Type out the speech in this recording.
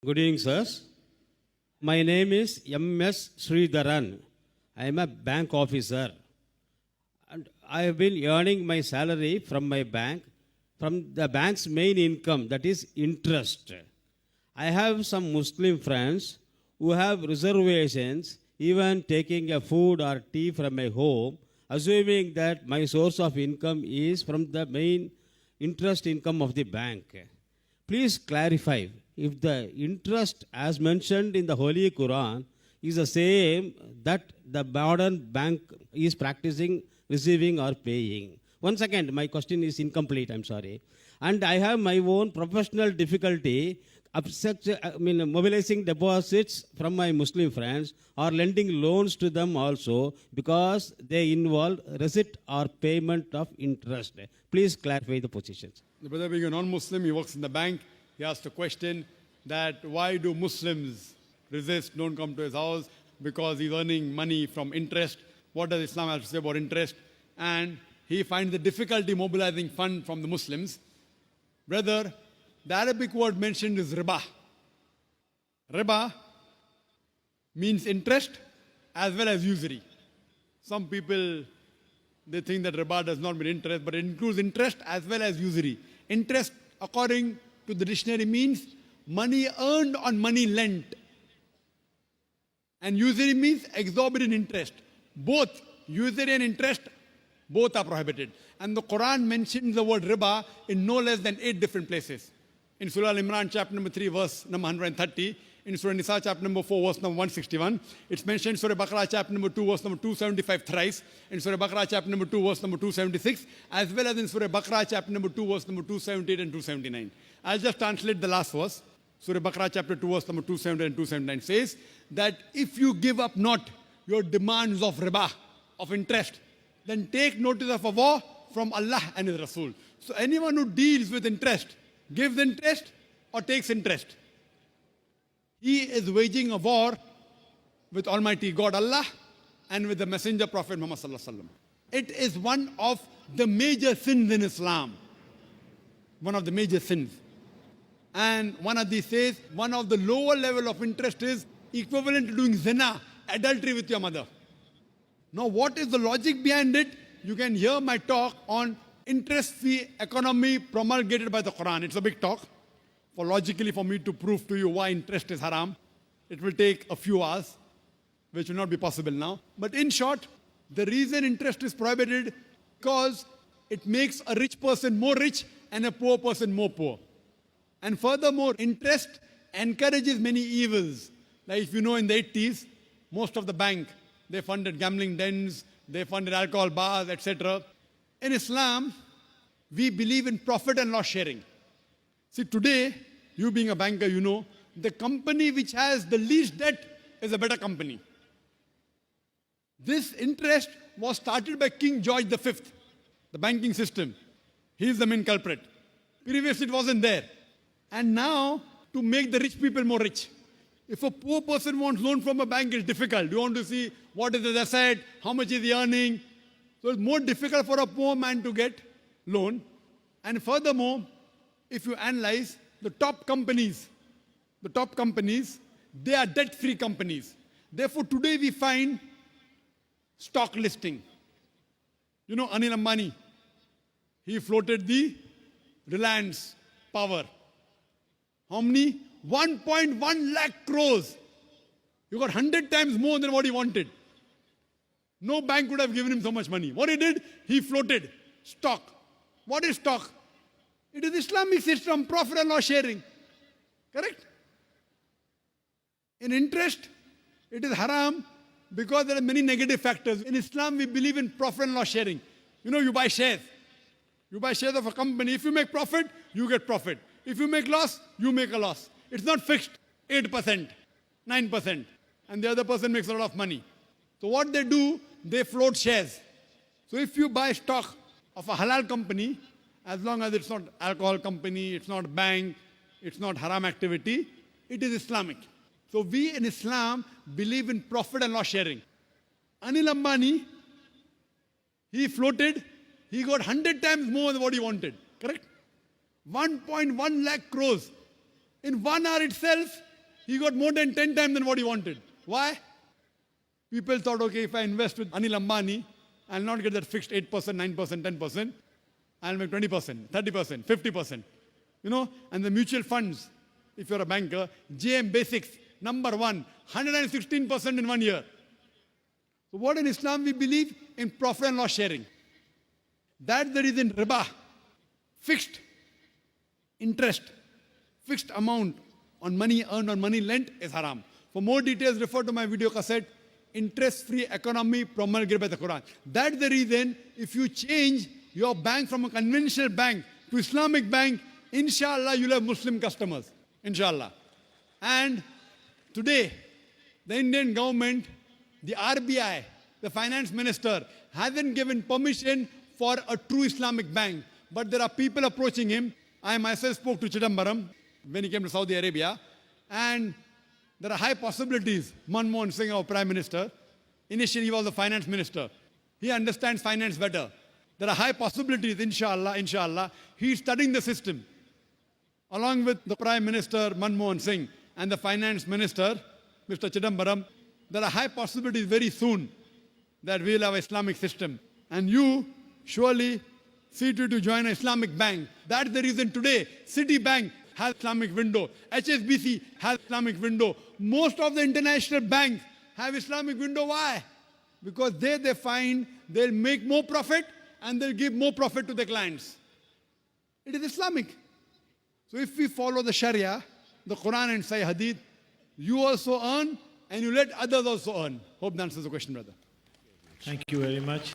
Good evening, sirs. My name is M.S. Sridharan. I am a bank officer. And I have been earning my salary from my bank, from the bank's main income, that is interest. I have some Muslim friends who have reservations, even taking a food or tea from my home, assuming that my source of income is from the main interest income of the bank. Please clarify if the interest as mentioned in the Holy Quran is the same that the modern bank is practicing, receiving or paying. Once again, my question is incomplete, I'm sorry. And I have my own professional difficulty mobilizing deposits from my Muslim friends or lending loans to them also because they involve receipt or payment of interest. Please clarify the positions. The brother being a non-Muslim, he works in the bank. He asked a question that why do Muslims resist, don't come to his house? Because he's earning money from interest. What does Islam have to say about interest? And he finds the difficulty mobilizing fund from the Muslims. Brother, the Arabic word mentioned is riba. Riba means interest as well as usury. Some people, they think that riba does not mean interest, but it includes interest as well as usury. Interest, according to the dictionary, means money earned on money lent. And usury means exorbitant interest. Both usury and interest, both are prohibited. And the Quran mentions the word riba in no less than 8 different places. In Surah Al-Imran, chapter number 3, verse number 130. In Surah Nisa, chapter number 4, verse number 161. It's mentioned in Surah Baqarah, chapter number 2, verse number 275 thrice. In Surah Baqarah, chapter number 2, verse number 276. As well as in Surah Baqarah, chapter number 2, verse number 278 and 279. I'll just translate the last verse. Surah Baqarah, chapter 2, verse number 278 and 279 says that if you give up not your demands of riba, of interest, then take notice of a war from Allah and His Rasul. So anyone who deals with interest, gives interest or takes interest, he is waging a war with Almighty God Allah and with the Messenger Prophet Muhammad Sallallahu Alaihi Wasallam. It is one of the major sins in Islam. One of the major sins. And one of these says, one of the lower level of interest is equivalent to doing zina, adultery with your mother. Now what is the logic behind it? You can hear my talk on interest-free economy promulgated by the Quran. It's a big talk. Logically, for me to prove to you why interest is haram, it will take a few hours, which will not be possible now. But in short, the reason interest is prohibited because it makes a rich person more rich and a poor person more poor. And furthermore, interest encourages many evils. Like if you know in the 80s, most of the bank, they funded gambling dens, they funded alcohol bars, etc. In Islam, we believe in profit and loss sharing. See, today, you being a banker, you know, the company which has the least debt is a better company. This interest was started by King George V, the banking system. He is the main culprit. Previously, it wasn't there. And now, to make the rich people more rich. If a poor person wants loan from a bank, it's difficult. You want to see what is his asset, how much is he earning. So it's more difficult for a poor man to get loan. And furthermore, if you analyze the top companies, they are debt-free companies. Therefore, today we find stock listing. You know Anil Ambani, he floated the Reliance Power. How many? 1.1 lakh crores. You got 100 times more than what he wanted. No bank would have given him so much money. What he did? He floated stock. What is stock? It is Islamic system, profit and loss sharing. Correct? In interest, it is haram because there are many negative factors. In Islam, we believe in profit and loss sharing. You know, you buy shares. You buy shares of a company. If you make profit, you get profit. If you make loss, you make a loss. It's not fixed, 8%, 9%. And the other person makes a lot of money. So what they do, they float shares. So if you buy stock of a halal company, as long as it's not alcohol company, it's not bank, it's not haram activity, it is Islamic. So we in Islam believe in profit and loss sharing. Anil Ambani, he floated, he got 100 times more than what he wanted. Correct? 1.1 lakh crores. In 1 hour itself, He got more than 10 times than what he wanted. Why? People thought, okay, if I invest with Anil Ambani, I'll not get that fixed 8%, 9%, 10%. I'll make 20%, 30%, 50%. You know, and the mutual funds, if you're a banker, JM Basics, number one, 116% in 1 year. So what in Islam we believe? In profit and loss sharing. That's the reason riba, fixed interest, fixed amount on money earned or money lent is haram. For more details, refer to my video cassette, Interest-Free Economy Promulgated by the Quran. That's the reason if you change your bank from a conventional bank to Islamic bank, inshallah, you'll have Muslim customers. Inshallah. And today, the Indian government, the RBI, the finance minister, hasn't given permission for a true Islamic bank. But there are people approaching him. I myself spoke to Chidambaram when he came to Saudi Arabia. And there are high possibilities. Manmohan Singh, our Prime Minister, initially he was the finance minister. He understands finance better. There are high possibilities, inshallah. He's studying the system. Along with the Prime Minister, Manmohan Singh, and the Finance Minister, Mr. Chidambaram, there are high possibilities very soon that we'll have an Islamic system. And you surely see to join an Islamic bank. That's the reason today Citibank has Islamic window. HSBC has Islamic window. Most of the international banks have Islamic window. Why? Because they find they'll make more profit and they'll give more profit to their clients. It is Islamic. So if we follow the Sharia, the Quran and Sahih Hadith, you also earn and you let others also earn. Hope that answers the question, brother. Thank you very much.